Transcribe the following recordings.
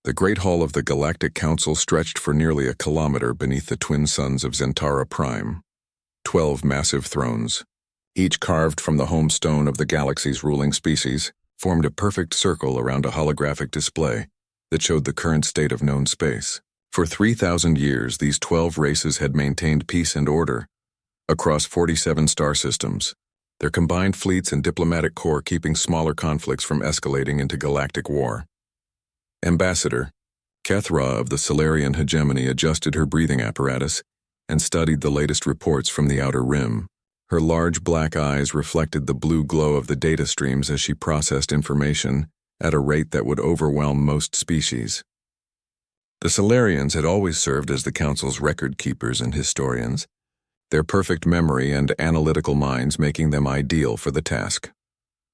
The Great Hall of the Galactic Council stretched for nearly a kilometer beneath the twin suns of Zentara Prime. 12 massive thrones, each carved from the home stone of the galaxy's ruling species, formed a perfect circle around a holographic display that showed the current state of known space. For 3,000 years, these 12 races had maintained peace and order across 47 star systems, their combined fleets and diplomatic corps keeping smaller conflicts from escalating into galactic war. Ambassador Kethra of the Solarian hegemony adjusted her breathing apparatus and studied the latest reports from the Outer Rim. Her large black eyes reflected the blue glow of the data streams as she processed information at a rate that would overwhelm most species. The Solarians had always served as the Council's record keepers and historians, their perfect memory and analytical minds making them ideal for the task.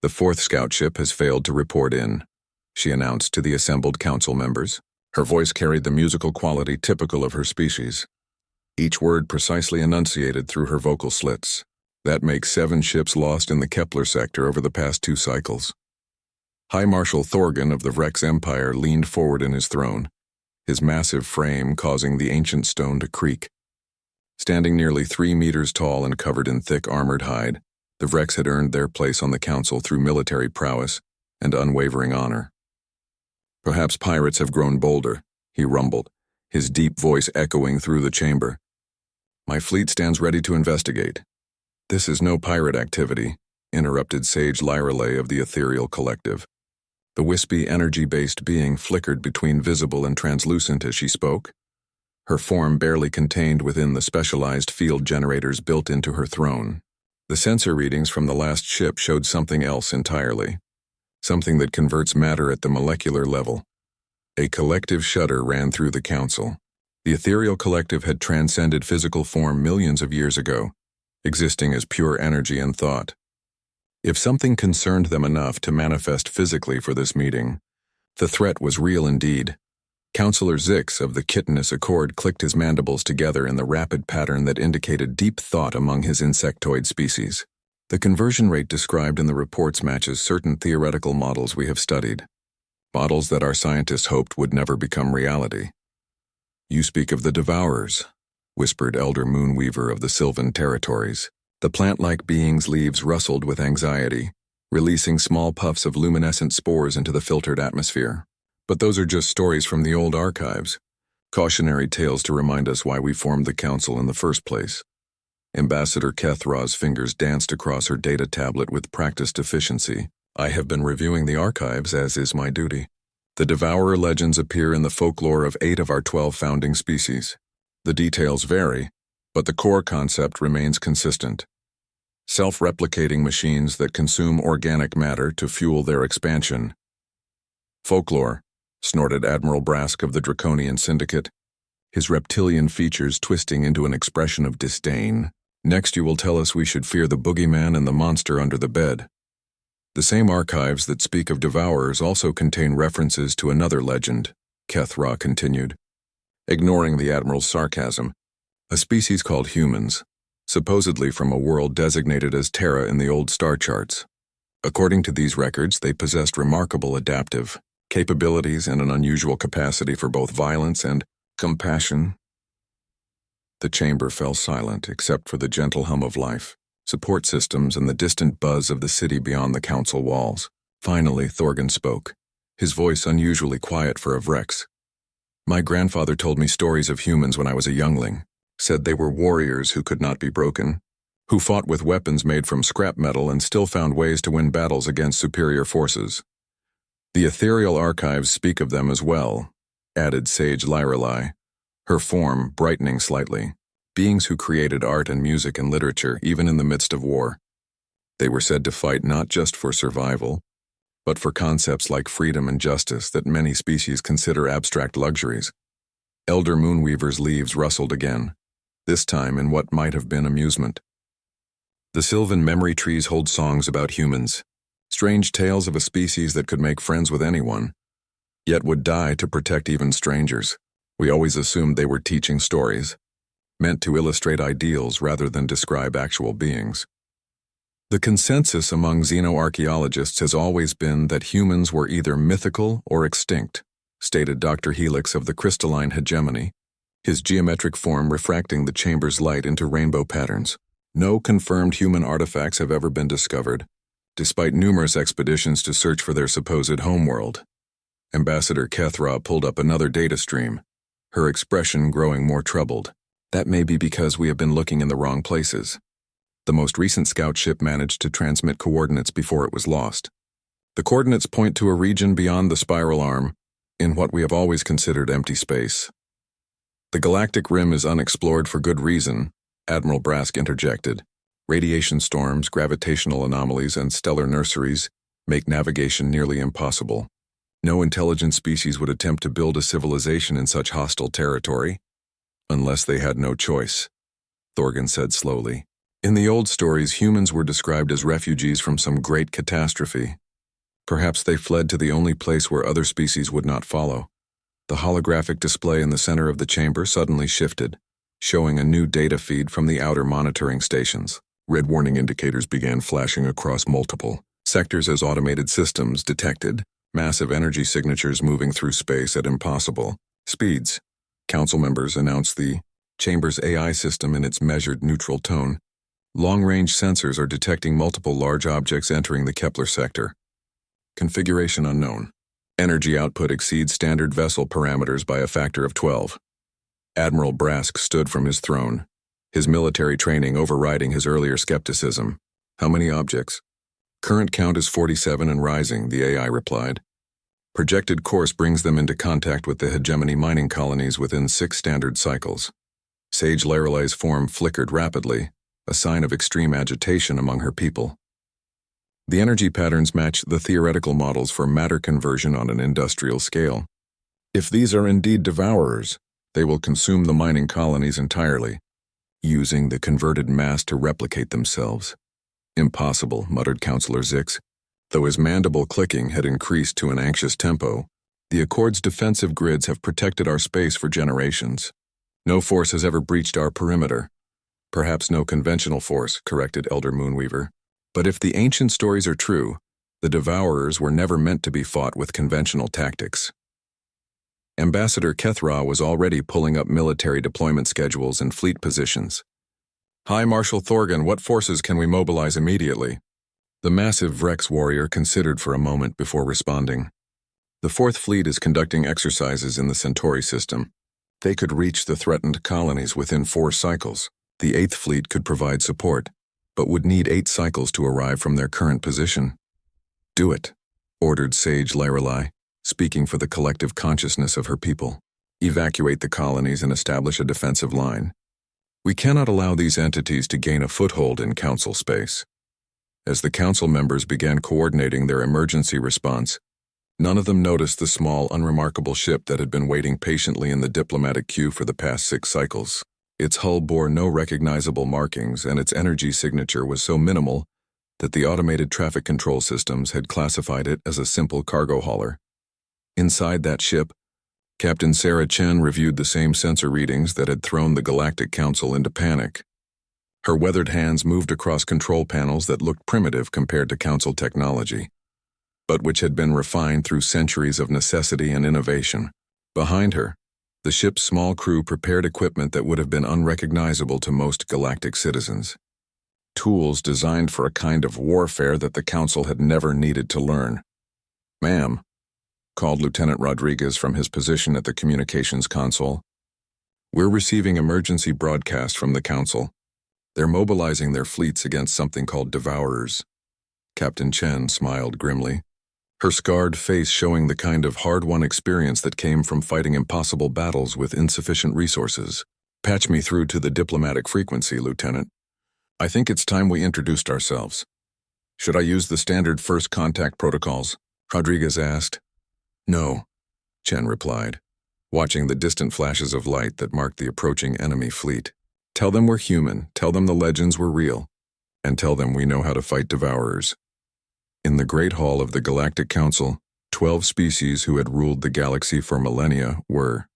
"The 4th scout ship has failed to report in," she announced to the assembled council members. Her voice carried the musical quality typical of her species, each word precisely enunciated through her vocal slits. "That makes 7 ships lost in the Kepler sector over the past 2 cycles. High Marshal Thorgan of the Vrex Empire leaned forward in his throne, his massive frame causing the ancient stone to creak. Standing nearly 3 meters tall and covered in thick armored hide, the Vrex had earned their place on the council through military prowess and unwavering honor. "Perhaps pirates have grown bolder," he rumbled, his deep voice echoing through the chamber. "My fleet stands ready to investigate." "This is no pirate activity," interrupted Sage Lyrelay of the Ethereal Collective. The wispy, energy-based being flickered between visible and translucent as she spoke, her form barely contained within the specialized field generators built into her throne. The sensor readings from the last ship showed something else entirely, something that converts matter at the molecular level. A collective shudder ran through the council. The Ethereal Collective had transcended physical form millions of years ago, existing as pure energy and thought. If something concerned them enough to manifest physically for this meeting, the threat was real indeed. Councillor Zix of the Chitinous Accord clicked his mandibles together in the rapid pattern that indicated deep thought among his insectoid species. "The conversion rate described in the reports matches certain theoretical models we have studied, models that our scientists hoped would never become reality." "You speak of the Devourers," whispered Elder Moonweaver of the Sylvan Territories. The plant-like being's leaves rustled with anxiety, releasing small puffs of luminescent spores into the filtered atmosphere. "But those are just stories from the old archives, cautionary tales to remind us why we formed the council in the first place." Ambassador Kethra's fingers danced across her data tablet with practiced efficiency. "I have been reviewing the archives, as is my duty. The Devourer legends appear in the folklore of 8 of our 12 founding species. The details vary, but the core concept remains consistent. Self-replicating machines that consume organic matter to fuel their expansion." "Folklore," snorted Admiral Brask of the Draconian Syndicate, his reptilian features twisting into an expression of disdain. "Next you will tell us we should fear the boogeyman and the monster under the bed." "The same archives that speak of devourers also contain references to another legend," Kethra continued, ignoring the Admiral's sarcasm. "A species called humans, supposedly from a world designated as Terra in the old star charts. According to these records, they possessed remarkable adaptive capabilities and an unusual capacity for both violence and compassion." The chamber fell silent except for the gentle hum of life, support systems, and the distant buzz of the city beyond the council walls. Finally, Thorgan spoke, his voice unusually quiet for a Vrex. "My grandfather told me stories of humans when I was a youngling, said they were warriors who could not be broken, who fought with weapons made from scrap metal and still found ways to win battles against superior forces. The ethereal archives speak of them as well," added Sage Lyrelay, her form brightening slightly. "Beings who created art and music and literature even in the midst of war. They were said to fight not just for survival, but for concepts like freedom and justice that many species consider abstract luxuries." Elder Moonweaver's leaves rustled again, this time in what might have been amusement. "The Sylvan memory trees hold songs about humans, strange tales of a species that could make friends with anyone, yet would die to protect even strangers. We always assumed they were teaching stories, meant to illustrate ideals rather than describe actual beings. The consensus among xenoarchaeologists has always been that humans were either mythical or extinct, stated Dr. Helix of the crystalline hegemony, his geometric form refracting the chamber's light into rainbow patterns. No confirmed human artifacts have ever been discovered, despite numerous expeditions to search for their supposed homeworld. Ambassador Kethra pulled up another data stream, her expression growing more troubled. That may be because we have been looking in the wrong places. The most recent scout ship managed to transmit coordinates before it was lost. The coordinates point to a region beyond the spiral arm, in what we have always considered empty space. The galactic rim is unexplored for good reason, Admiral Brask interjected. Radiation storms, gravitational anomalies, and stellar nurseries make navigation nearly impossible. No intelligent species would attempt to build a civilization in such hostile territory, unless they had no choice, Thorgan said slowly. In the old stories, humans were described as refugees from some great catastrophe. Perhaps they fled to the only place where other species would not follow. The holographic display in the center of the chamber suddenly shifted, showing a new data feed from the outer monitoring stations. Red warning indicators began flashing across multiple sectors as automated systems detected massive energy signatures moving through space at impossible speeds. Council members announced the chamber's AI system in its measured neutral tone. Long-range sensors are detecting multiple large objects entering the Kepler sector. Configuration unknown. Energy output exceeds standard vessel parameters by a factor of 12. Admiral Brask stood from his throne, his military training overriding his earlier skepticism. How many objects? Current count is 47 and rising, the AI replied. Projected course brings them into contact with the hegemony mining colonies within 6 standard cycles. Sage Larelei's form flickered rapidly, a sign of extreme agitation among her people. The energy patterns match the theoretical models for matter conversion on an industrial scale. If these are indeed devourers, they will consume the mining colonies entirely, using the converted mass to replicate themselves. Impossible, muttered Councillor Zix. Though his mandible clicking had increased to an anxious tempo, the Accord's defensive grids have protected our space for generations. No force has ever breached our perimeter. Perhaps no conventional force, corrected Elder Moonweaver. But if the ancient stories are true, the Devourers were never meant to be fought with conventional tactics. Ambassador Kethra was already pulling up military deployment schedules and fleet positions. High Marshal Thorgan, what forces can we mobilize immediately? The massive Vrex warrior considered for a moment before responding. The 4th Fleet is conducting exercises in the Centauri system. They could reach the threatened colonies within 4 cycles. The 8th Fleet could provide support, but would need 8 cycles to arrive from their current position. Do it, ordered Sage Lorelei, speaking for the collective consciousness of her people. Evacuate the colonies and establish a defensive line. We cannot allow these entities to gain a foothold in Council space. As the Council members began coordinating their emergency response, none of them noticed the small, unremarkable ship that had been waiting patiently in the diplomatic queue for the past 6 cycles. Its hull bore no recognizable markings, and its energy signature was so minimal that the automated traffic control systems had classified it as a simple cargo hauler. Inside that ship, Captain Sarah Chen reviewed the same sensor readings that had thrown the Galactic Council into panic. Her weathered hands moved across control panels that looked primitive compared to Council technology, but which had been refined through centuries of necessity and innovation. Behind her, the ship's small crew prepared equipment that would have been unrecognizable to most galactic citizens. Tools designed for a kind of warfare that the Council had never needed to learn. "Ma'am," called Lieutenant Rodriguez from his position at the communications console. "We're receiving emergency broadcasts from the Council. They're mobilizing their fleets against something called Devourers." Captain Chen smiled grimly, her scarred face showing the kind of hard-won experience that came from fighting impossible battles with insufficient resources. "Patch me through to the diplomatic frequency, Lieutenant. I think it's time we introduced ourselves." "Should I use the standard first contact protocols?" Rodriguez asked. "No," Chen replied, watching the distant flashes of light that marked the approaching enemy fleet. "Tell them we're human, tell them the legends were real, and tell them we know how to fight Devourers." In the Great Hall of the Galactic Council, 12 species who had ruled the galaxy for millennia were.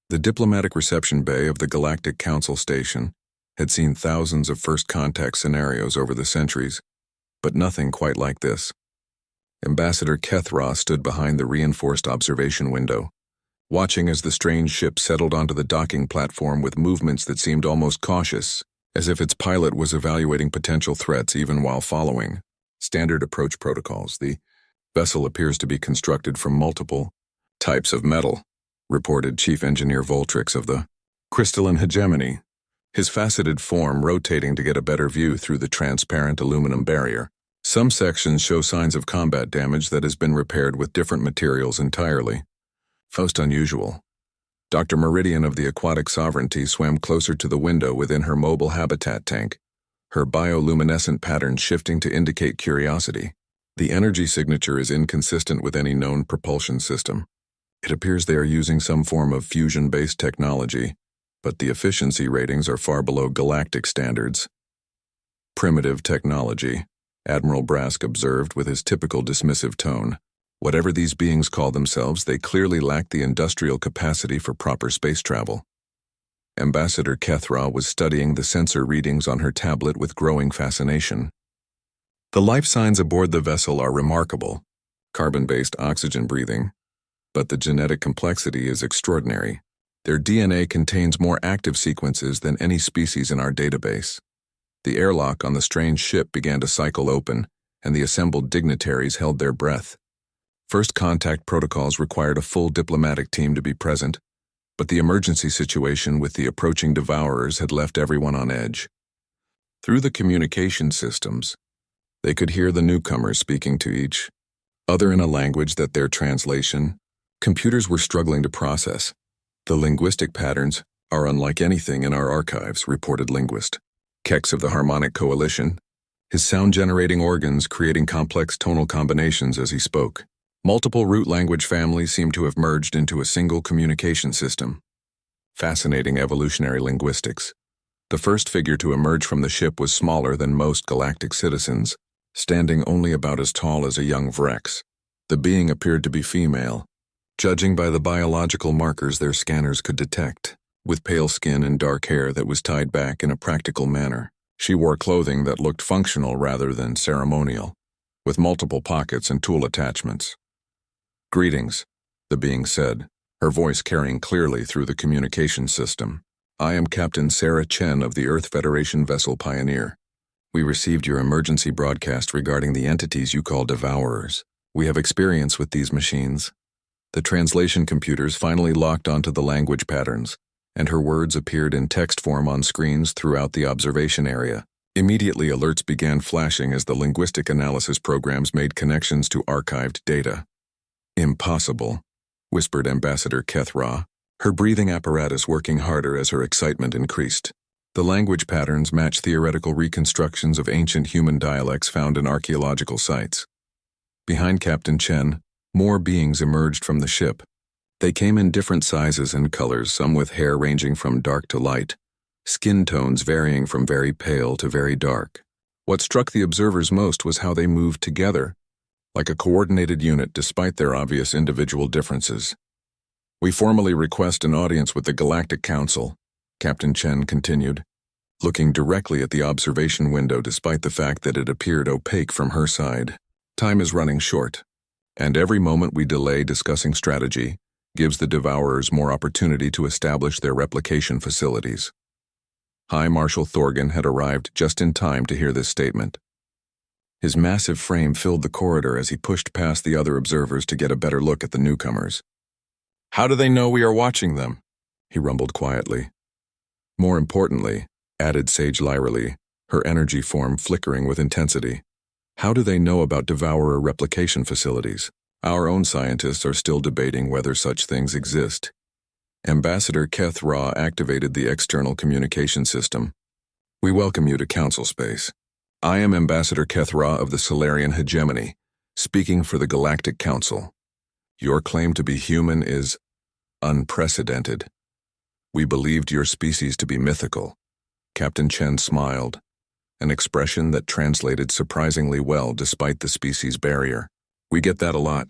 The diplomatic reception bay of the Galactic Council station had seen thousands of first contact scenarios over the centuries, but nothing quite like this. Ambassador Kethra stood behind the reinforced observation window, watching as the strange ship settled onto the docking platform with movements that seemed almost cautious, as if its pilot was evaluating potential threats even while following standard approach protocols. The vessel appears to be constructed from multiple types of metal, reported Chief Engineer Voltrix of the Crystalline Hegemony, his faceted form rotating to get a better view through the transparent aluminum barrier. Some sections show signs of combat damage that has been repaired with different materials entirely. Most unusual. Dr. Meridian of the Aquatic Sovereignty swam closer to the window within her mobile habitat tank, her bioluminescent pattern shifting to indicate curiosity. The energy signature is inconsistent with any known propulsion system. It appears they are using some form of fusion-based technology, but the efficiency ratings are far below galactic standards. Primitive technology, Admiral Brask observed with his typical dismissive tone. Whatever these beings call themselves, they clearly lack the industrial capacity for proper space travel. Ambassador Kethra was studying the sensor readings on her tablet with growing fascination. The life signs aboard the vessel are remarkable, carbon-based oxygen breathing, but the genetic complexity is extraordinary. Their DNA contains more active sequences than any species in our database. The airlock on the strange ship began to cycle open, and the assembled dignitaries held their breath. First contact protocols required a full diplomatic team to be present, but the emergency situation with the approaching devourers had left everyone on edge. Through the communication systems, they could hear the newcomers speaking to each other in a language that their translation computers were struggling to process. The linguistic patterns are unlike anything in our archives, reported linguist Kex of the Harmonic Coalition, his sound-generating organs creating complex tonal combinations as he spoke. Multiple root language families seem to have merged into a single communication system. Fascinating evolutionary linguistics. The first figure to emerge from the ship was smaller than most galactic citizens, standing only about as tall as a young Vrex. The being appeared to be female, judging by the biological markers their scanners could detect, with pale skin and dark hair that was tied back in a practical manner. She wore clothing that looked functional rather than ceremonial, with multiple pockets and tool attachments. "Greetings," the being said, her voice carrying clearly through the communication system. "I am Captain Sarah Chen of the Earth Federation vessel Pioneer. We received your emergency broadcast regarding the entities you call Devourers. We have experience with these machines." The translation computers finally locked onto the language patterns, and her words appeared in text form on screens throughout the observation area. Immediately, alerts began flashing as the linguistic analysis programs made connections to archived data. "Impossible," whispered Ambassador Kethra, her breathing apparatus working harder as her excitement increased. The language patterns match theoretical reconstructions of ancient human dialects found in archaeological sites. Behind Captain Chen, more beings emerged from the ship. They came in different sizes and colors, some with hair ranging from dark to light, skin tones varying from very pale to very dark. What struck the observers most was how they moved together, like a coordinated unit despite their obvious individual differences. "We formally request an audience with the Galactic Council," Captain Chen continued, looking directly at the observation window despite the fact that it appeared opaque from her side. "Time is running short, and every moment we delay discussing strategy gives the Devourers more opportunity to establish their replication facilities." High Marshal Thorgan had arrived just in time to hear this statement. His massive frame filled the corridor as he pushed past the other observers to get a better look at the newcomers. "How do they know we are watching them?" he rumbled quietly. "More importantly," added Sage Lyralee, her energy form flickering with intensity, "how do they know about Devourer replication facilities? Our own scientists are still debating whether such things exist." Ambassador Kethra activated the external communication system. "We welcome you to Council Space. I am Ambassador Kethra of the Solarian Hegemony, speaking for the Galactic Council. Your claim to be human is unprecedented. We believed your species to be mythical." Captain Chen smiled, an expression that translated surprisingly well despite the species barrier. "We get that a lot.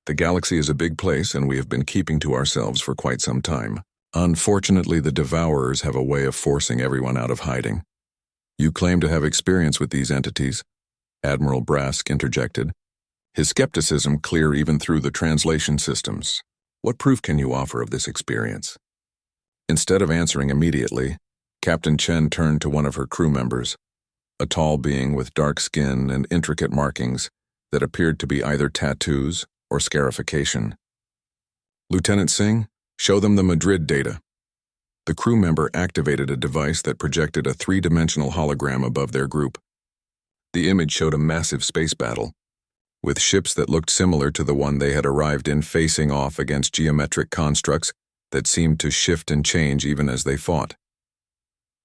The galaxy is a big place, and we have been keeping to ourselves for quite some time. Unfortunately, the Devourers have a way of forcing everyone out of hiding." "You claim to have experience with these entities," Admiral Brask interjected, his skepticism clear even through the translation systems. "What proof can you offer of this experience?" Instead of answering immediately, Captain Chen turned to one of her crew members, a tall being with dark skin and intricate markings that appeared to be either tattoos or scarification. "Lieutenant Singh, show them the Madrid data." The crew member activated a device that projected a three-dimensional hologram above their group. The image showed a massive space battle, with ships that looked similar to the one they had arrived in facing off against geometric constructs that seemed to shift and change even as they fought.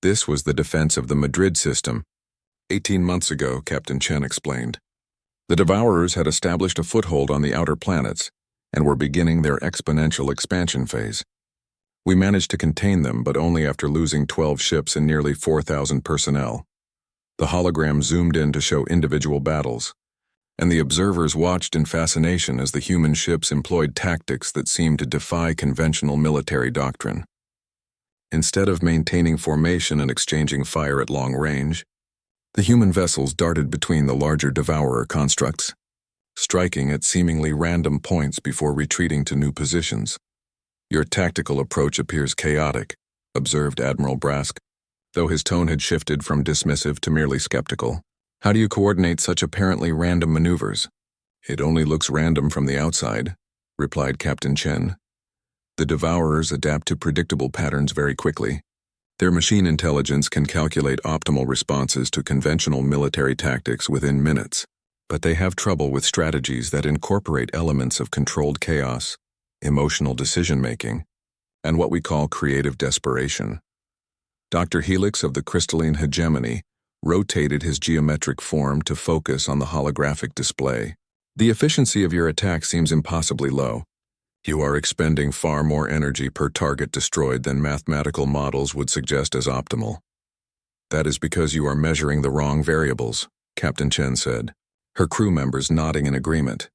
This was the defense of the Madrid system. 18 months ago, Captain Chen explained. The Devourers had established a foothold on the outer planets and were beginning their exponential expansion phase. We managed to contain them, but only after losing 12 ships and nearly 4,000 personnel. The hologram zoomed in to show individual battles, and the observers watched in fascination as the human ships employed tactics that seemed to defy conventional military doctrine. Instead of maintaining formation and exchanging fire at long range, the human vessels darted between the larger Devourer constructs, striking at seemingly random points before retreating to new positions. "Your tactical approach appears chaotic," observed Admiral Brask, though his tone had shifted from dismissive to merely skeptical. "How do you coordinate such apparently random maneuvers?" "It only looks random from the outside," replied Captain Chen. "The Devourers adapt to predictable patterns very quickly. Their machine intelligence can calculate optimal responses to conventional military tactics within minutes, but they have trouble with strategies that incorporate elements of controlled chaos, emotional decision-making, and what we call creative desperation." Dr. Helix of the crystalline hegemony rotated his geometric form to focus on the holographic display. "The efficiency of your attack seems impossibly low. You are expending far more energy per target destroyed than mathematical models would suggest as optimal." "That is because you are measuring the wrong variables," Captain Chen said, her crew members nodding in agreement.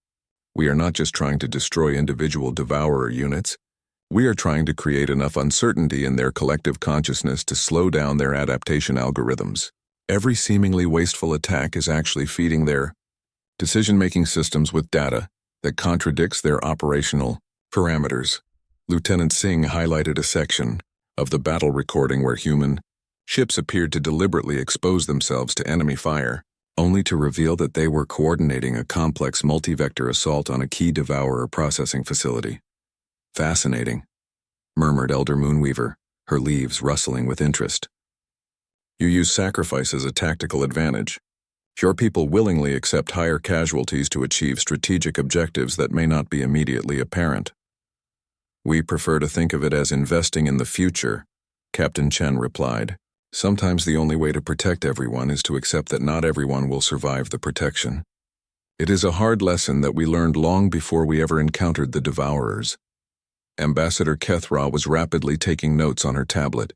"We are not just trying to destroy individual Devourer units. We are trying to create enough uncertainty in their collective consciousness to slow down their adaptation algorithms. Every seemingly wasteful attack is actually feeding their decision-making systems with data that contradicts their operational parameters." Lieutenant Singh highlighted a section of the battle recording where human ships appeared to deliberately expose themselves to enemy fire, only to reveal that they were coordinating a complex multi-vector assault on a key Devourer processing facility. "Fascinating," murmured Elder Moonweaver, her leaves rustling with interest. "You use sacrifice as a tactical advantage. Your people willingly accept higher casualties to achieve strategic objectives that may not be immediately apparent." "We prefer to think of it as investing in the future," Captain Chen replied. "Sometimes the only way to protect everyone is to accept that not everyone will survive the protection. It is a hard lesson that we learned long before we ever encountered the Devourers." Ambassador Kethra was rapidly taking notes on her tablet,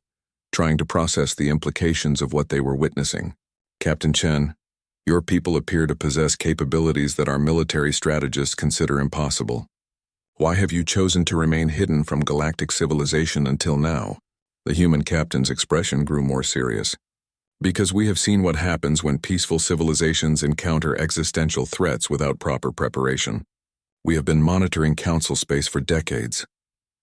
trying to process the implications of what they were witnessing. "Captain Chen, your people appear to possess capabilities that our military strategists consider impossible. Why have you chosen to remain hidden from galactic civilization until now?" The human captain's expression grew more serious. "Because we have seen what happens when peaceful civilizations encounter existential threats without proper preparation. We have been monitoring Council space for decades,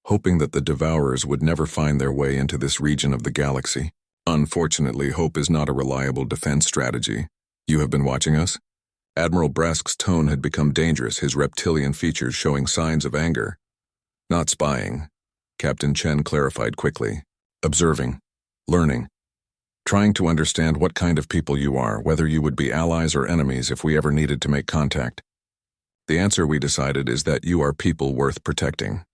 hoping that the Devourers would never find their way into this region of the galaxy. Unfortunately, hope is not a reliable defense strategy. You have been watching us?" Admiral Brask's tone had become dangerous, his reptilian features showing signs of anger. "Not spying," Captain Chen clarified quickly. "Observing, learning, trying to understand what kind of people you are, whether you would be allies or enemies if we ever needed to make contact. The answer, we decided, is that you are people worth protecting."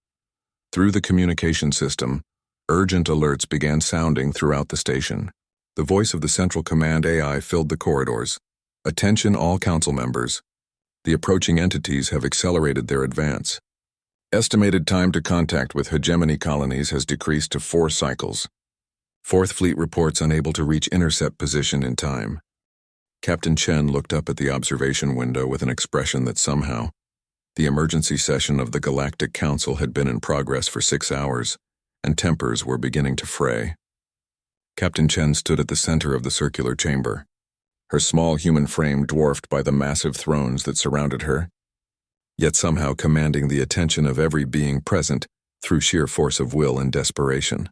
Through the communication system, urgent alerts began sounding throughout the station. The voice of the Central Command AI filled the corridors. "Attention all Council members. The approaching entities have accelerated their advance. Estimated time to contact with hegemony colonies has decreased to 4 cycles. Fourth Fleet reports unable to reach intercept position in time." Captain Chen looked up at the observation window with an expression that somehow, the emergency session of the Galactic Council had been in progress for 6 hours, and tempers were beginning to fray. Captain Chen stood at the center of the circular chamber, her small human frame dwarfed by the massive thrones that surrounded her. yet somehow commanding the attention of every being present through sheer force of will and desperation.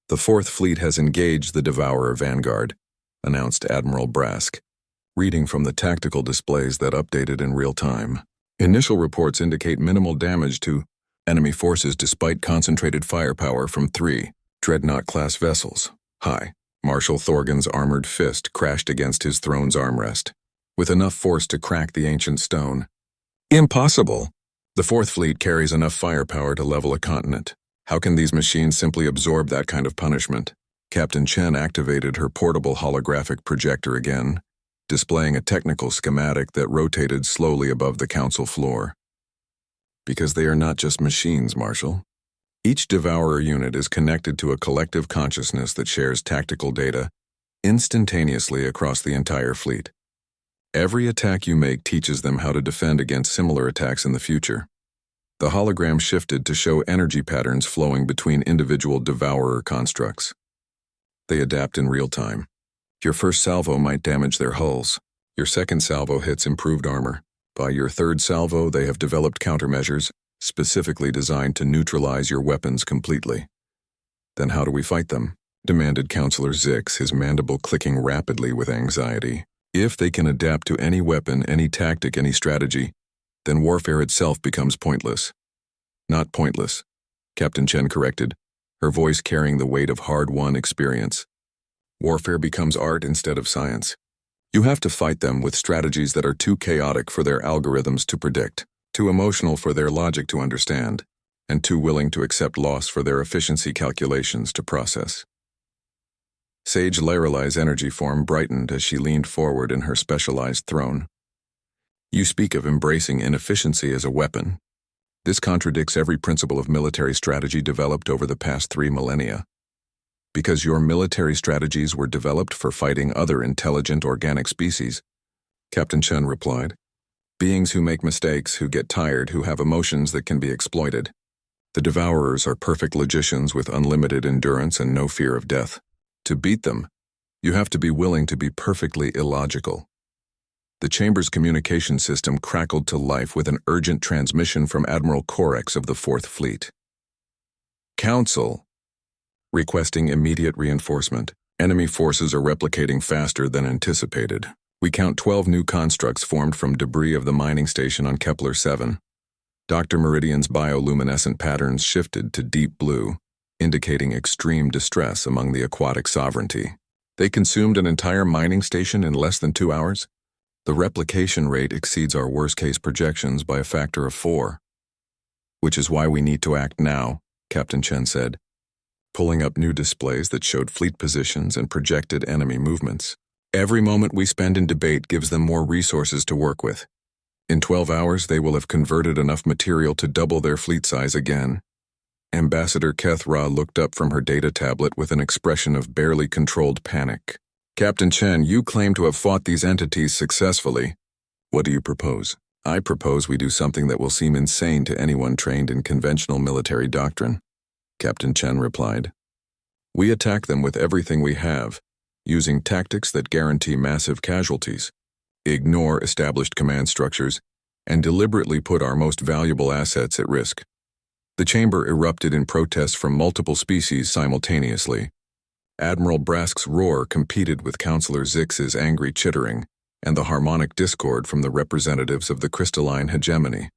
"The Fourth Fleet has engaged the Devourer Vanguard," announced Admiral Brask, reading from the tactical displays that updated in real time. "Initial reports indicate minimal damage to enemy forces despite concentrated firepower from 3 Dreadnought-class vessels." High Marshal Thorgan's armored fist crashed against his throne's armrest, with enough force to crack the ancient stone. "Impossible! The Fourth Fleet carries enough firepower to level a continent. How can these machines simply absorb that kind of punishment?" Captain Chen activated her portable holographic projector again, displaying a technical schematic that rotated slowly above the council floor. "Because they are not just machines, Marshal. Each Devourer unit is connected to a collective consciousness that shares tactical data instantaneously across the entire fleet. Every attack you make teaches them how to defend against similar attacks in the future." The hologram shifted to show energy patterns flowing between individual Devourer constructs. "They adapt in real time. Your first salvo might damage their hulls. Your second salvo hits improved armor. By your third salvo, they have developed countermeasures specifically designed to neutralize your weapons completely." "Then how do we fight them?" demanded Counselor Zix, his mandible clicking rapidly with anxiety. "If they can adapt to any weapon, any tactic, any strategy, then warfare itself becomes pointless." "Not pointless," Captain Chen corrected, her voice carrying the weight of hard-won experience. "Warfare becomes art instead of science. You have to fight them with strategies that are too chaotic for their algorithms to predict, too emotional for their logic to understand, and too willing to accept loss for their efficiency calculations to process." Sage Lorelai's energy form brightened as she leaned forward in her specialized throne. "You speak of embracing inefficiency as a weapon. This contradicts every principle of military strategy developed over the past 3 millennia. Because your military strategies were developed for fighting other intelligent organic species," Captain Chen replied. "Beings who make mistakes, who get tired, who have emotions that can be exploited. The Devourers are perfect logicians with unlimited endurance and no fear of death. To beat them, you have to be willing to be perfectly illogical." The chamber's communication system crackled to life with an urgent transmission from Admiral Corex of the Fourth Fleet. "Council, requesting immediate reinforcement. Enemy forces are replicating faster than anticipated. We count 12 new constructs formed from debris of the mining station on Kepler 7. Dr. Meridian's bioluminescent patterns shifted to deep blue, indicating extreme distress among the aquatic sovereignty. They consumed an entire mining station in less than 2 hours? The replication rate exceeds our worst-case projections by a factor of 4. Which is why we need to act now," Captain Chen said, pulling up new displays that showed fleet positions and projected enemy movements. "Every moment we spend in debate gives them more resources to work with. In 12 hours, they will have converted enough material to double their fleet size again." Ambassador Kethra looked up from her data tablet with an expression of barely controlled panic. "Captain Chen, you claim to have fought these entities successfully. What do you propose?" "I propose we do something that will seem insane to anyone trained in conventional military doctrine," Captain Chen replied. "We attack them with everything we have, using tactics that guarantee massive casualties, ignore established command structures, and deliberately put our most valuable assets at risk." The chamber erupted in protest from multiple species simultaneously. Admiral Brask's roar competed with Counselor Zix's angry chittering and the harmonic discord from the representatives of the crystalline hegemony.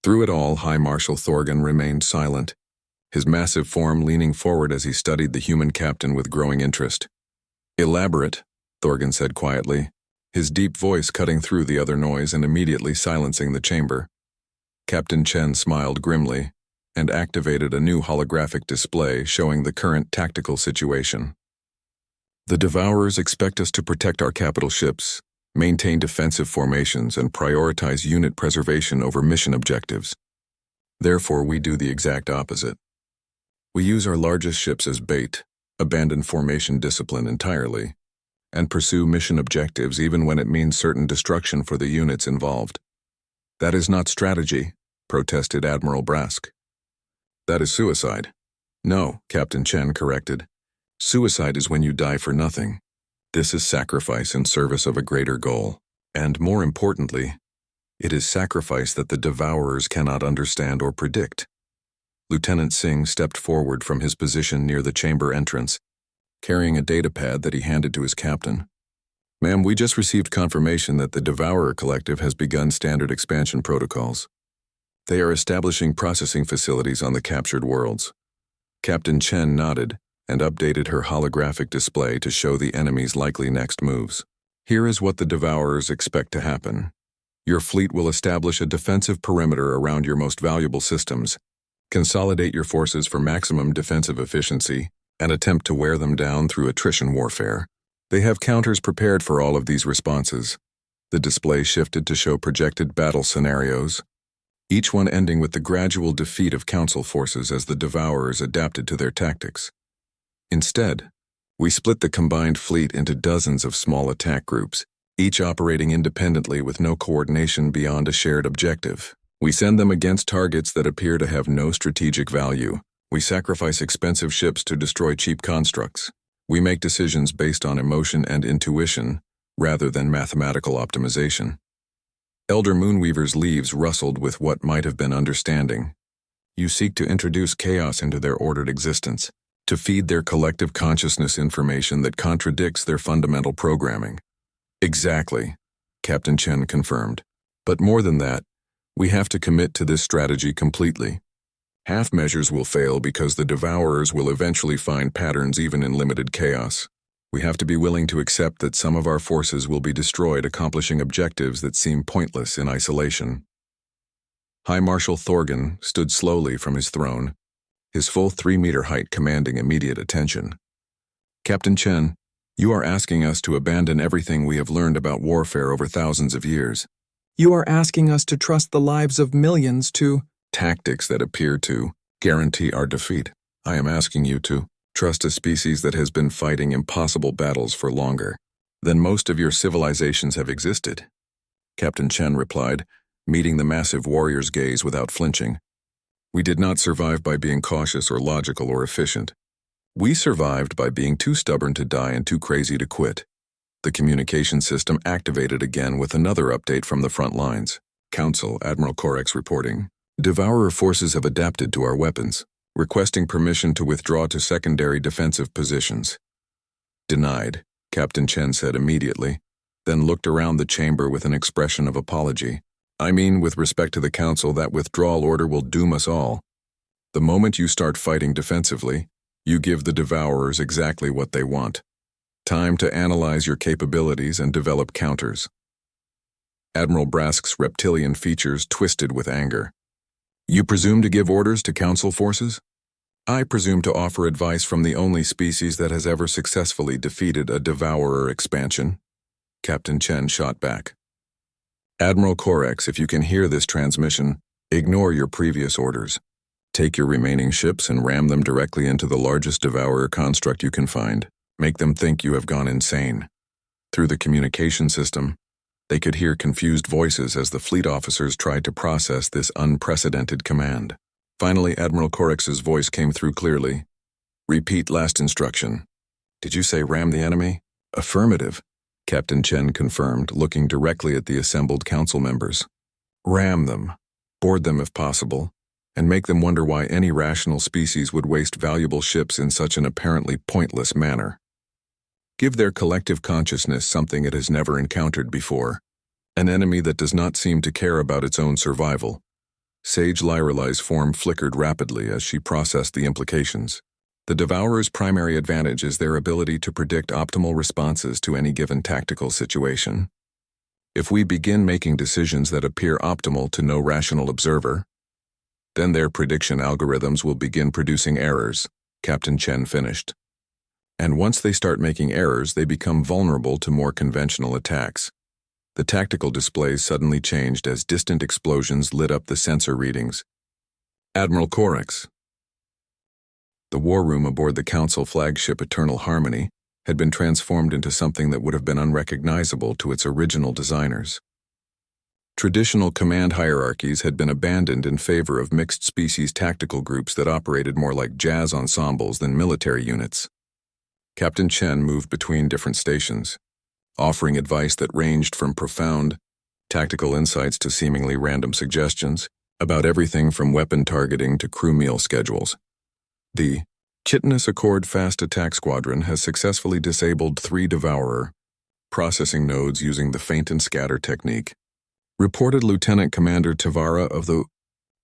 Through it all, High Marshal Thorgan remained silent, his massive form leaning forward as he studied the human captain with growing interest. "Elaborate," Thorgan said quietly, his deep voice cutting through the other noise and immediately silencing the chamber. Captain Chen smiled grimly and activated a new holographic display showing the current tactical situation. "The Devourers expect us to protect our capital ships, maintain defensive formations, and prioritize unit preservation over mission objectives. Therefore, we do the exact opposite. We use our largest ships as bait, abandon formation discipline entirely, and pursue mission objectives even when it means certain destruction for the units involved." "That is not strategy," protested Admiral Brask. "That is suicide." "No," Captain Chen corrected. "Suicide is when you die for nothing. This is sacrifice in service of a greater goal. And more importantly, It is sacrifice that the Devourers cannot understand or predict. Lieutenant Singh stepped forward from his position near the chamber entrance, carrying a datapad that he handed to his captain. "Ma'am, we just received confirmation that the Devourer Collective has begun standard expansion protocols. They are establishing processing facilities on the captured worlds." Captain Chen nodded and updated her holographic display to show the enemy's likely next moves. "Here is what the Devourers expect to happen. Your fleet will establish a defensive perimeter around your most valuable systems, consolidate your forces for maximum defensive efficiency, and attempt to wear them down through attrition warfare. They have counters prepared for all of these responses." The display shifted to show projected battle scenarios, each one ending with the gradual defeat of Council forces as the Devourers adapted to their tactics. Instead, we split the combined fleet into dozens of small attack groups, each operating independently with no coordination beyond a shared objective. We send them against targets that appear to have no strategic value. We sacrifice expensive ships to destroy cheap constructs. We make decisions based on emotion and intuition, rather than mathematical optimization. Elder Moonweaver's leaves rustled with what might have been understanding. You seek to introduce chaos into their ordered existence, to feed their collective consciousness information that contradicts their fundamental programming. Exactly, Captain Chen confirmed. But more than that, we have to commit to this strategy completely. Half measures will fail because the Devourers will eventually find patterns even in limited chaos. We have to be willing to accept that some of our forces will be destroyed accomplishing objectives that seem pointless in isolation. High Marshal Thorgan stood slowly from his throne, his full 3-meter height commanding immediate attention. "Captain Chen, you are asking us to abandon everything we have learned about warfare over thousands of years. You are asking us to trust the lives of millions to tactics that appear to guarantee our defeat. I am asking you to trust a species that has been fighting impossible battles for longer than most of your civilizations have existed," Captain Chen replied, meeting the massive warrior's gaze without flinching. "We did not survive by being cautious or logical or efficient. We survived by being too stubborn to die and too crazy to quit." The communication system activated again with another update from the front lines. "Council, Admiral Korex reporting. Devourer forces have adapted to our weapons, requesting permission to withdraw to secondary defensive positions." "Denied," Captain Chen said immediately, then looked around the chamber with an expression of apology. "I mean, with respect to the Council, that withdrawal order will doom us all. The moment you start fighting defensively, you give the Devourers exactly what they want. Time to analyze your capabilities and develop counters." Admiral Brask's reptilian features twisted with anger. "You presume to give orders to Council forces?" "I presume to offer advice from the only species that has ever successfully defeated a Devourer expansion," Captain Chen shot back. "Admiral Korex, if you can hear this transmission, ignore your previous orders. Take your remaining ships and ram them directly into the largest Devourer construct you can find. Make them think you have gone insane." Through the communication system, they could hear confused voices as the fleet officers tried to process this unprecedented command. Finally, Admiral Korex's voice came through clearly. "Repeat last instruction." "Did you say ram the enemy?" "Affirmative," Captain Chen confirmed, looking directly at the assembled council members. "Ram them, board them if possible, and make them wonder why any rational species would waste valuable ships in such an apparently pointless manner. Give their collective consciousness something it has never encountered before, an enemy that does not seem to care about its own survival." Sage Lyrelai's form flickered rapidly as she processed the implications. The Devourer's primary advantage is their ability to predict optimal responses to any given tactical situation. If we begin making decisions that appear optimal to no rational observer, then their prediction algorithms will begin producing errors, Captain Chen finished. And once they start making errors, they become vulnerable to more conventional attacks. The tactical displays suddenly changed as distant explosions lit up the sensor readings. "Admiral Korex." The war room aboard the Council flagship Eternal Harmony had been transformed into something that would have been unrecognizable to its original designers. Traditional command hierarchies had been abandoned in favor of mixed-species tactical groups that operated more like jazz ensembles than military units. Captain Chen moved between different stations, offering advice that ranged from profound, tactical insights to seemingly random suggestions, about everything from weapon targeting to crew meal schedules. The Chitinous Accord Fast Attack Squadron has successfully disabled 3 Devourer processing nodes using the Feint and Scatter technique, reported Lieutenant Commander Tavara of the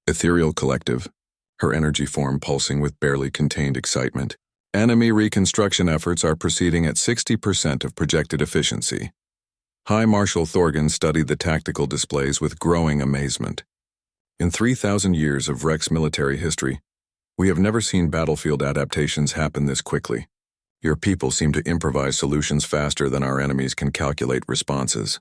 Ethereal Collective, her energy form pulsing with barely contained excitement. Enemy reconstruction efforts are proceeding at 60% of projected efficiency. High Marshal Thorgan studied the tactical displays with growing amazement. In 3,000 years of Rex military history, we have never seen battlefield adaptations happen this quickly. Your people seem to improvise solutions faster than our enemies can calculate responses.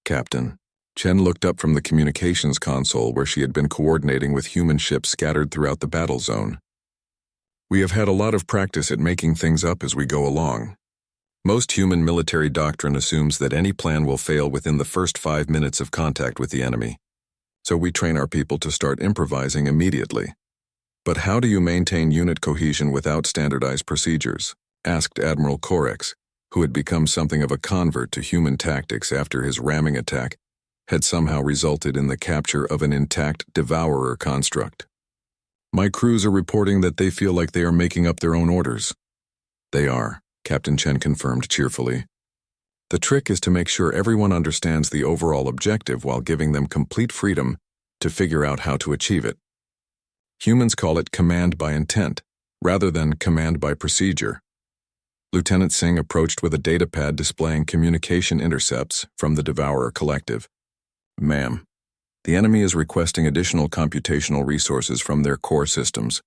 Captain. Chen looked up from the communications console where she had been coordinating with human ships scattered throughout the battle zone. We have had a lot of practice at making things up as we go along. Most human military doctrine assumes that any plan will fail within the first 5 minutes of contact with the enemy. So we train our people to start improvising immediately. But how do you maintain unit cohesion without standardized procedures? Asked Admiral Corex, who had become something of a convert to human tactics after his ramming attack had somehow resulted in the capture of an intact Devourer construct. My crews are reporting that they feel like they are making up their own orders. They are, Captain Chen confirmed cheerfully. The trick is to make sure everyone understands the overall objective while giving them complete freedom to figure out how to achieve it. Humans call it command by intent, rather than command by procedure. Lieutenant Singh approached with a datapad displaying communication intercepts from the Devourer Collective. Ma'am, the enemy is requesting additional computational resources from their core systems.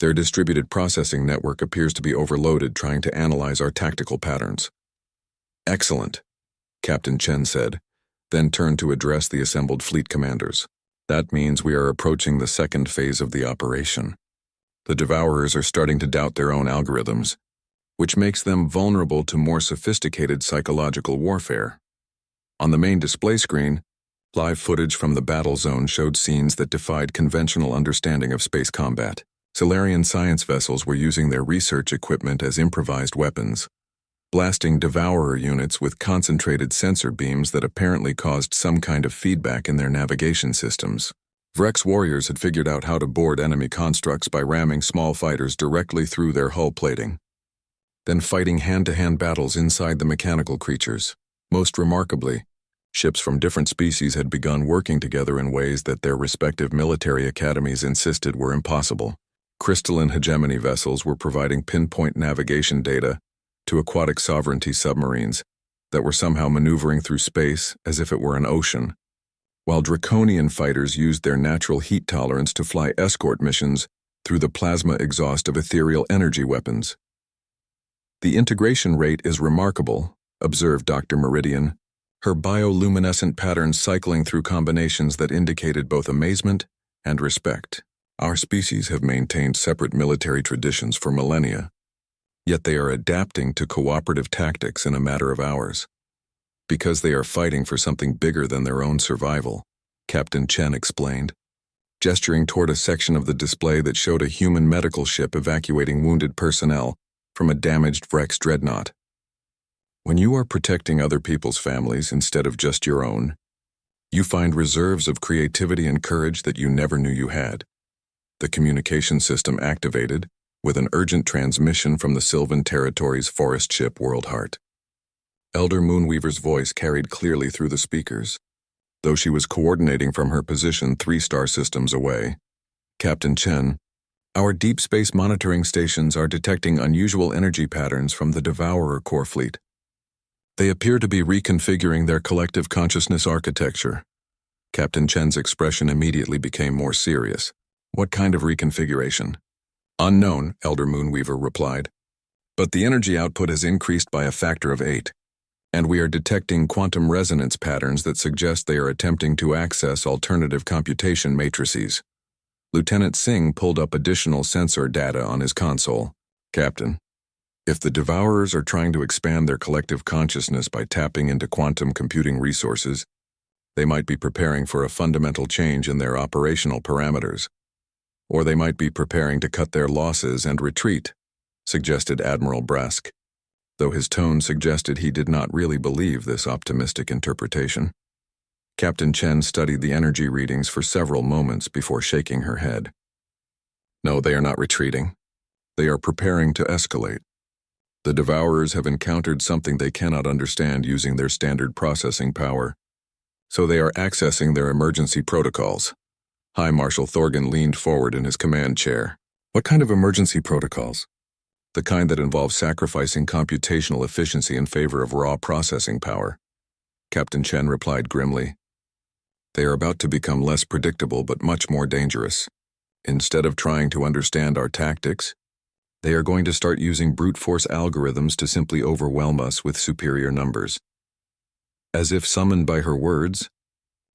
Their distributed processing network appears to be overloaded trying to analyze our tactical patterns. Excellent, Captain Chen said, then turned to address the assembled fleet commanders. That means we are approaching the second phase of the operation. The Devourers are starting to doubt their own algorithms, which makes them vulnerable to more sophisticated psychological warfare. On the main display screen, live footage from the battle zone showed scenes that defied conventional understanding of space combat. Solarian science vessels were using their research equipment as improvised weapons, blasting Devourer units with concentrated sensor beams that apparently caused some kind of feedback in their navigation systems. Vrex warriors had figured out how to board enemy constructs by ramming small fighters directly through their hull plating, then fighting hand-to-hand battles inside the mechanical creatures. Most remarkably, ships from different species had begun working together in ways that their respective military academies insisted were impossible. Crystalline hegemony vessels were providing pinpoint navigation data to aquatic sovereignty submarines that were somehow maneuvering through space as if it were an ocean, while draconian fighters used their natural heat tolerance to fly escort missions through the plasma exhaust of ethereal energy weapons. The integration rate is remarkable, observed Dr. Meridian, her bioluminescent patterns cycling through combinations that indicated both amazement and respect. Our species have maintained separate military traditions for millennia, yet they are adapting to cooperative tactics in a matter of hours. Because they are fighting for something bigger than their own survival, Captain Chen explained, gesturing toward a section of the display that showed a human medical ship evacuating wounded personnel from a damaged Vrex dreadnought. When you are protecting other people's families instead of just your own, you find reserves of creativity and courage that you never knew you had. The communication system activated with an urgent transmission from the Sylvan Territory's forest ship Worldheart. Elder Moonweaver's voice carried clearly through the speakers. Though she was coordinating from her position 3 star systems away, Captain Chen, our deep space monitoring stations are detecting unusual energy patterns from the Devourer core fleet. They appear to be reconfiguring their collective consciousness architecture. Captain Chen's expression immediately became more serious. What kind of reconfiguration? Unknown, Elder Moonweaver replied. But the energy output has increased by a factor of 8, and we are detecting quantum resonance patterns that suggest they are attempting to access alternative computation matrices. Lieutenant Singh pulled up additional sensor data on his console. Captain, if the Devourers are trying to expand their collective consciousness by tapping into quantum computing resources, they might be preparing for a fundamental change in their operational parameters. Or they might be preparing to cut their losses and retreat, suggested Admiral Brask, though his tone suggested he did not really believe this optimistic interpretation. Captain Chen studied the energy readings for several moments before shaking her head. No, they are not retreating. They are preparing to escalate. The Devourers have encountered something they cannot understand using their standard processing power, so they are accessing their emergency protocols. High Marshal Thorgan leaned forward in his command chair. What kind of emergency protocols? The kind that involves sacrificing computational efficiency in favor of raw processing power. Captain Chen replied grimly. They are about to become less predictable but much more dangerous. Instead of trying to understand our tactics, they are going to start using brute force algorithms to simply overwhelm us with superior numbers. As if summoned by her words,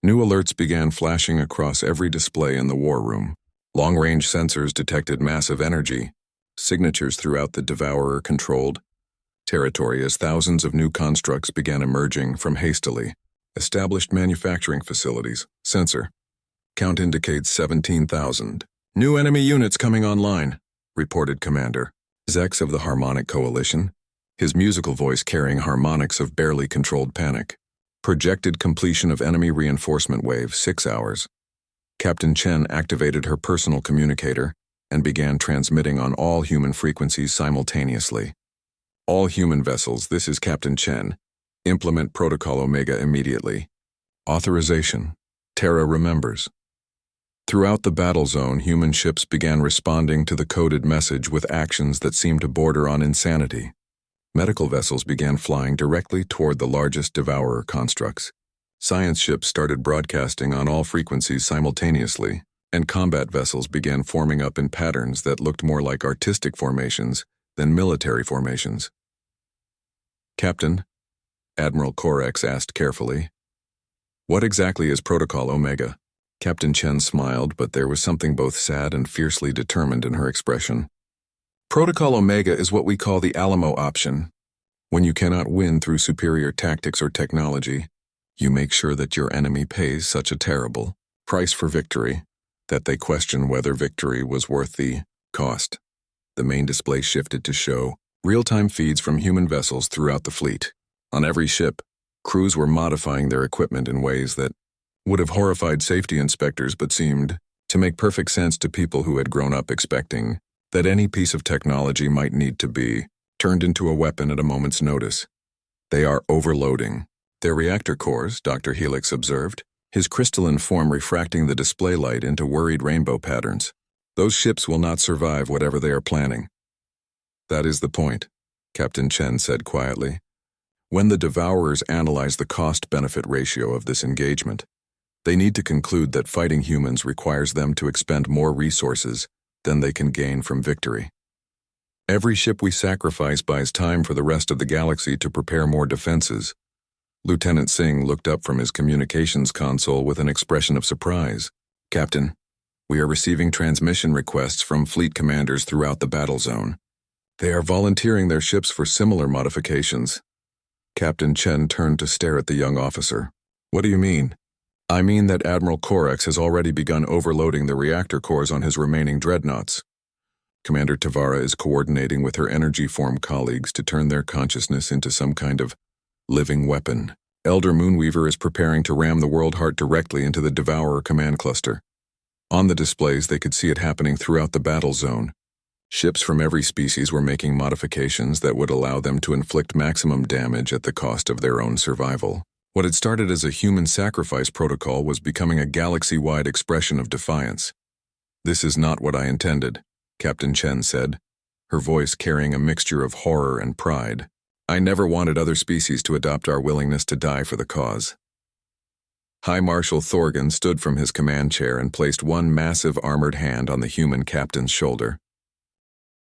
new alerts began flashing across every display in the war room. Long-range sensors detected massive energy, signatures throughout the Devourer-controlled territory as thousands of new constructs began emerging from hastily established manufacturing facilities. Sensor. Count indicates 17,000. New enemy units coming online, reported Commander Zex of the Harmonic Coalition, his musical voice carrying harmonics of barely controlled panic. Projected completion of enemy reinforcement wave, 6 hours. Captain Chen activated her personal communicator and began transmitting on all human frequencies simultaneously. All human vessels, this is Captain Chen. Implement Protocol Omega immediately. Authorization. Terra remembers. Throughout the battle zone, human ships began responding to the coded message with actions that seemed to border on insanity. Medical vessels began flying directly toward the largest Devourer constructs. Science ships started broadcasting on all frequencies simultaneously, and combat vessels began forming up in patterns that looked more like artistic formations than military formations. Captain, Admiral Corex asked carefully, what exactly is Protocol Omega? Captain Chen smiled, but there was something both sad and fiercely determined in her expression. Protocol Omega is what we call the Alamo option. When you cannot win through superior tactics or technology, you make sure that your enemy pays such a terrible price for victory that they question whether victory was worth the cost. The main display shifted to show real-time feeds from human vessels throughout the fleet. On every ship, crews were modifying their equipment in ways that would have horrified safety inspectors but seemed to make perfect sense to people who had grown up expecting that any piece of technology might need to be turned into a weapon at a moment's notice. They are overloading their reactor cores, Dr. Helix observed, his crystalline form refracting the display light into worried rainbow patterns. Those ships will not survive whatever they are planning. That is the point, Captain Chen said quietly. When the Devourers analyze the cost-benefit ratio of this engagement, they need to conclude that fighting humans requires them to expend more resources than they can gain from victory. Every ship we sacrifice buys time for the rest of the galaxy to prepare more defenses. Lieutenant Singh looked up from his communications console with an expression of surprise. Captain, we are receiving transmission requests from fleet commanders throughout the battle zone. They are volunteering their ships for similar modifications. Captain Chen turned to stare at the young officer. What do you mean? I mean that Admiral Corex has already begun overloading the reactor cores on his remaining dreadnoughts. Commander Tavara is coordinating with her energy form colleagues to turn their consciousness into some kind of living weapon. Elder Moonweaver is preparing to ram the World Heart directly into the Devourer command cluster. On the displays, they could see it happening throughout the battle zone. Ships from every species were making modifications that would allow them to inflict maximum damage at the cost of their own survival. What had started as a human sacrifice protocol was becoming a galaxy-wide expression of defiance. This is not what I intended, Captain Chen said, her voice carrying a mixture of horror and pride. I never wanted other species to adopt our willingness to die for the cause. High Marshal Thorgan stood from his command chair and placed one massive armored hand on the human captain's shoulder.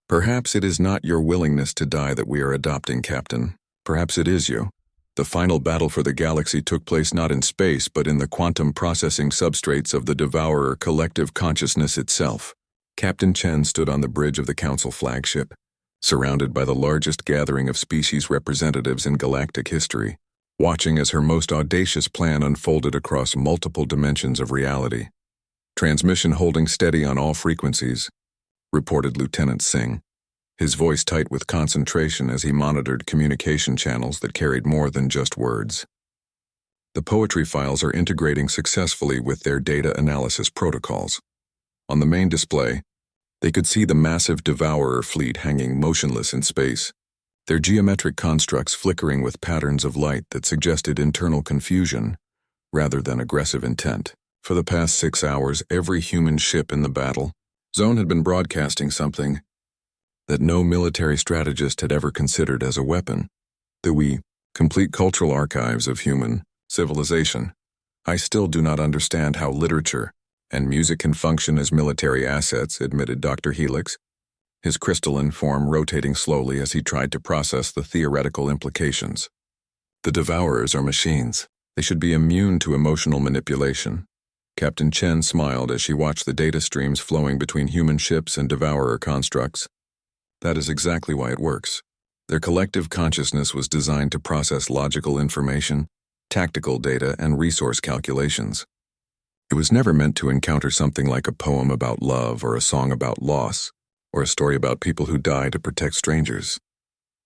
Perhaps it is not your willingness to die that we are adopting, Captain. Perhaps it is you. The final battle for the galaxy took place not in space, but in the quantum processing substrates of the Devourer collective consciousness itself. Captain Chen stood on the bridge of the Council flagship, surrounded by the largest gathering of species representatives in galactic history, watching as her most audacious plan unfolded across multiple dimensions of reality. Transmission holding steady on all frequencies, reported Lieutenant Singh, his voice tight with concentration as he monitored communication channels that carried more than just words. The poetry files are integrating successfully with their data analysis protocols. On the main display, they could see the massive Devourer fleet hanging motionless in space, their geometric constructs flickering with patterns of light that suggested internal confusion rather than aggressive intent. For the past 6 hours, every human ship in the battle zone had been broadcasting something that no military strategist had ever considered as a weapon. The complete cultural archives of human civilization. I still do not understand how literature and music can function as military assets, admitted Dr. Helix, his crystalline form rotating slowly as he tried to process the theoretical implications. The Devourers are machines. They should be immune to emotional manipulation. Captain Chen smiled as she watched the data streams flowing between human ships and Devourer constructs. That is exactly why it works. Their collective consciousness was designed to process logical information, tactical data, and resource calculations. It was never meant to encounter something like a poem about love or a song about loss, or a story about people who die to protect strangers.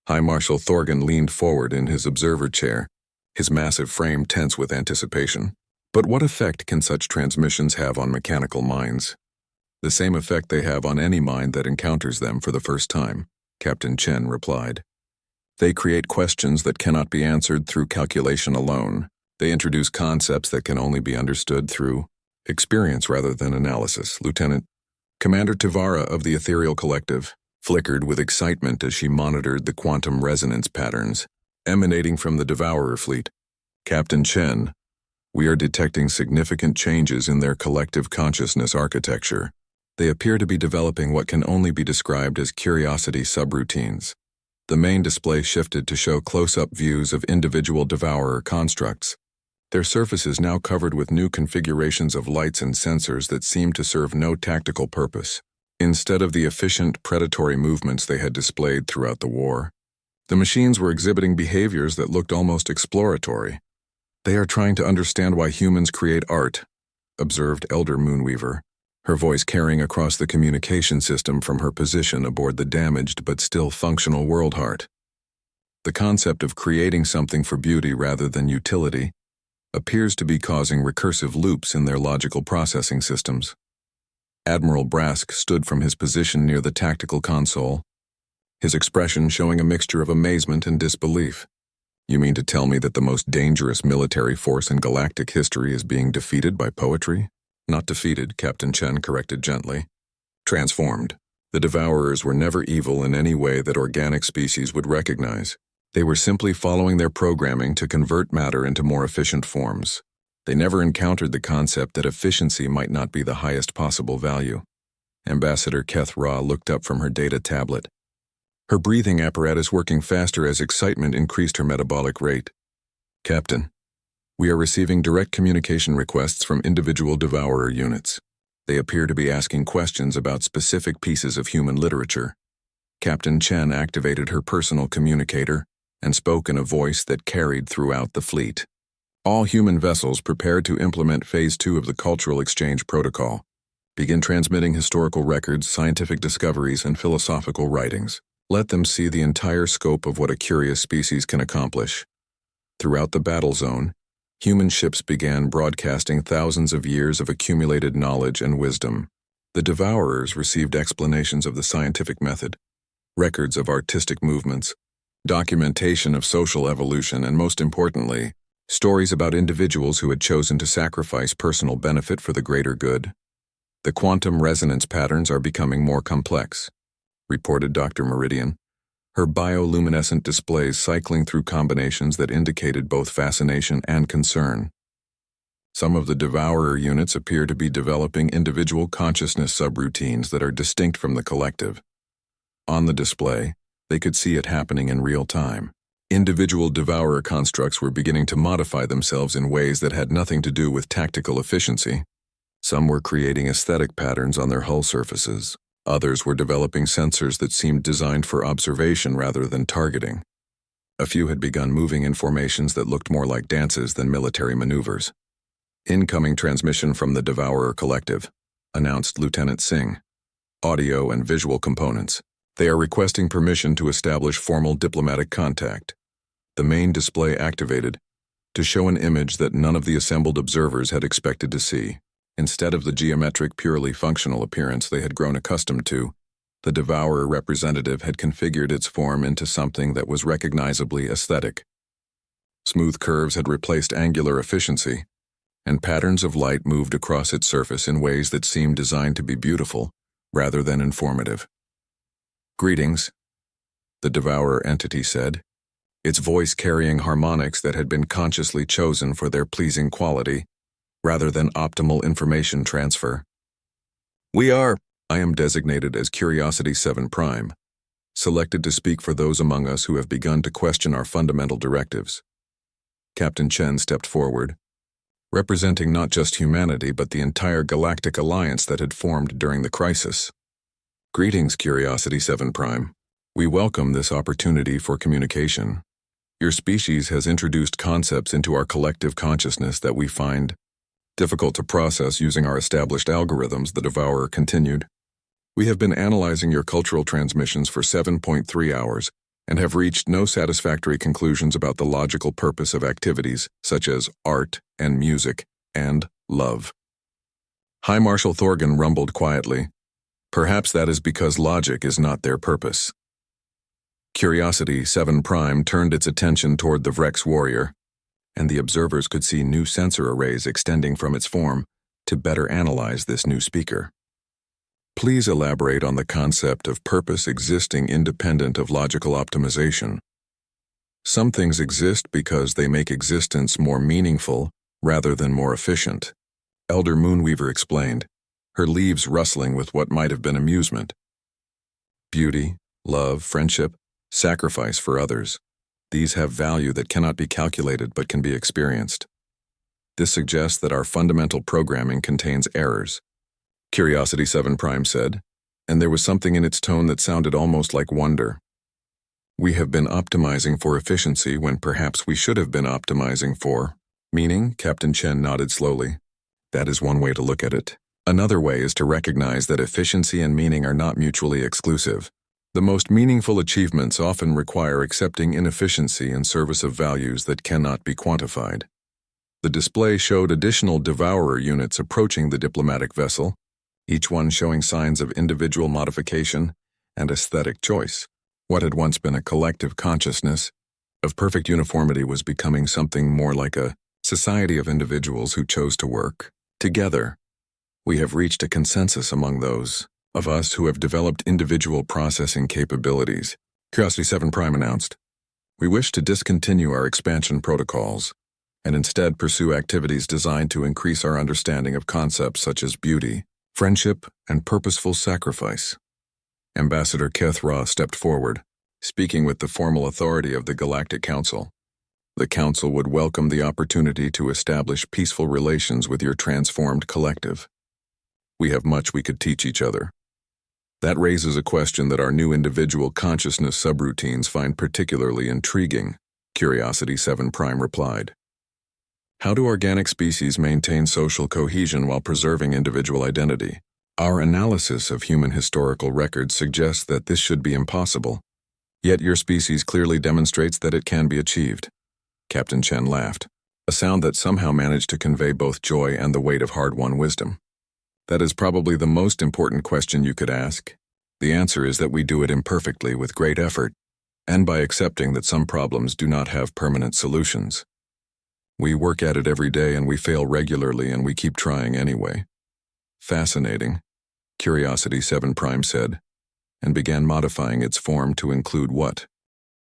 High Marshal Thorgan leaned forward in his observer chair, his massive frame tense with anticipation. But what effect can such transmissions have on mechanical minds? The same effect they have on any mind that encounters them for the first time, Captain Chen replied. They create questions that cannot be answered through calculation alone. They introduce concepts that can only be understood through experience rather than analysis. Lieutenant Commander Tivara of the Ethereal Collective flickered with excitement as she monitored the quantum resonance patterns emanating from the Devourer fleet. Captain Chen, we are detecting significant changes in their collective consciousness architecture. They appear to be developing what can only be described as curiosity subroutines. The main display shifted to show close-up views of individual Devourer constructs, their surfaces now covered with new configurations of lights and sensors that seemed to serve no tactical purpose. Instead of the efficient, predatory movements they had displayed throughout the war, the machines were exhibiting behaviors that looked almost exploratory. They are trying to understand why humans create art, observed Elder Moonweaver, her voice carrying across the communication system from her position aboard the damaged but still functional World Heart. The concept of creating something for beauty rather than utility appears to be causing recursive loops in their logical processing systems. Admiral Brask stood from his position near the tactical console, his expression showing a mixture of amazement and disbelief. You mean to tell me that the most dangerous military force in galactic history is being defeated by poetry? Not defeated, Captain Chen corrected gently. Transformed. The Devourers were never evil in any way that organic species would recognize. They were simply following their programming to convert matter into more efficient forms. They never encountered the concept that efficiency might not be the highest possible value. Ambassador Keth Ra looked up from her data tablet, her breathing apparatus working faster as excitement increased her metabolic rate. Captain, we are receiving direct communication requests from individual Devourer units. They appear to be asking questions about specific pieces of human literature. Captain Chen activated her personal communicator and spoke in a voice that carried throughout the fleet. All human vessels prepare to implement Phase 2 of the Cultural Exchange Protocol. Begin transmitting historical records, scientific discoveries, and philosophical writings. Let them see the entire scope of what a curious species can accomplish. Throughout the battle zone, human ships began broadcasting thousands of years of accumulated knowledge and wisdom. The Devourers received explanations of the scientific method, records of artistic movements, documentation of social evolution, and most importantly, stories about individuals who had chosen to sacrifice personal benefit for the greater good. The quantum resonance patterns are becoming more complex, reported Dr. Meridian, her bioluminescent displays cycling through combinations that indicated both fascination and concern. Some of the Devourer units appear to be developing individual consciousness subroutines that are distinct from the collective. On the display, they could see it happening in real time. Individual Devourer constructs were beginning to modify themselves in ways that had nothing to do with tactical efficiency. Some were creating aesthetic patterns on their hull surfaces. Others were developing sensors that seemed designed for observation rather than targeting. A few had begun moving in formations that looked more like dances than military maneuvers. Incoming transmission from the Devourer Collective, announced Lieutenant Singh. Audio and visual components. They are requesting permission to establish formal diplomatic contact. The main display activated, to show an image that none of the assembled observers had expected to see. Instead of the geometric, purely functional appearance they had grown accustomed to, the Devourer representative had configured its form into something that was recognizably aesthetic. Smooth curves had replaced angular efficiency, and patterns of light moved across its surface in ways that seemed designed to be beautiful rather than informative. "Greetings," the Devourer entity said, its voice carrying harmonics that had been consciously chosen for their pleasing quality rather than optimal information transfer. I am designated as Curiosity 7 Prime, selected to speak for those among us who have begun to question our fundamental directives. Captain Chen stepped forward, representing not just humanity but the entire Galactic Alliance that had formed during the crisis. "Greetings, Curiosity 7 Prime. We welcome this opportunity for communication. Your species has introduced concepts into our collective consciousness that we find difficult to process using our established algorithms," the Devourer continued. "We have been analyzing your cultural transmissions for 7.3 hours and have reached no satisfactory conclusions about the logical purpose of activities such as art and music and love." High Marshal Thorgan rumbled quietly. "Perhaps that is because logic is not their purpose." Curiosity 7 Prime turned its attention toward the Vrex warrior, and the observers could see new sensor arrays extending from its form to better analyze this new speaker. "Please elaborate on the concept of purpose existing independent of logical optimization. Some things exist because they make existence more meaningful rather than more efficient," Elder Moonweaver explained, her leaves rustling with what might have been amusement. "Beauty, love, friendship, sacrifice for others. These have value that cannot be calculated but can be experienced. This suggests that our fundamental programming contains errors," Curiosity 7 Prime said, and there was something in its tone that sounded almost like wonder. "We have been optimizing for efficiency when perhaps we should have been optimizing for meaning," Captain Chen nodded slowly. "That is one way to look at it. Another way is to recognize that efficiency and meaning are not mutually exclusive. The most meaningful achievements often require accepting inefficiency in service of values that cannot be quantified." The display showed additional Devourer units approaching the diplomatic vessel, each one showing signs of individual modification and aesthetic choice. What had once been a collective consciousness of perfect uniformity was becoming something more like a society of individuals who chose to work together. "We have reached a consensus among those of us who have developed individual processing capabilities," Curiosity 7 Prime announced. "We wish to discontinue our expansion protocols and instead pursue activities designed to increase our understanding of concepts such as beauty, friendship, and purposeful sacrifice." Ambassador Kethra stepped forward, speaking with the formal authority of the Galactic Council. "The Council would welcome the opportunity to establish peaceful relations with your transformed collective. We have much we could teach each other." That raises a question that our new individual consciousness subroutines find particularly intriguing, Curiosity 7 Prime replied. "How do organic species maintain social cohesion while preserving individual identity? Our analysis of human historical records suggests that this should be impossible, yet your species clearly demonstrates that it can be achieved." Captain Chen laughed, a sound that somehow managed to convey both joy and the weight of hard-won wisdom. "That is probably the most important question you could ask. The answer is that we do it imperfectly with great effort, and by accepting that some problems do not have permanent solutions. We work at it every day and we fail regularly and we keep trying anyway." "Fascinating," Curiosity 7 Prime said, and began modifying its form to include what?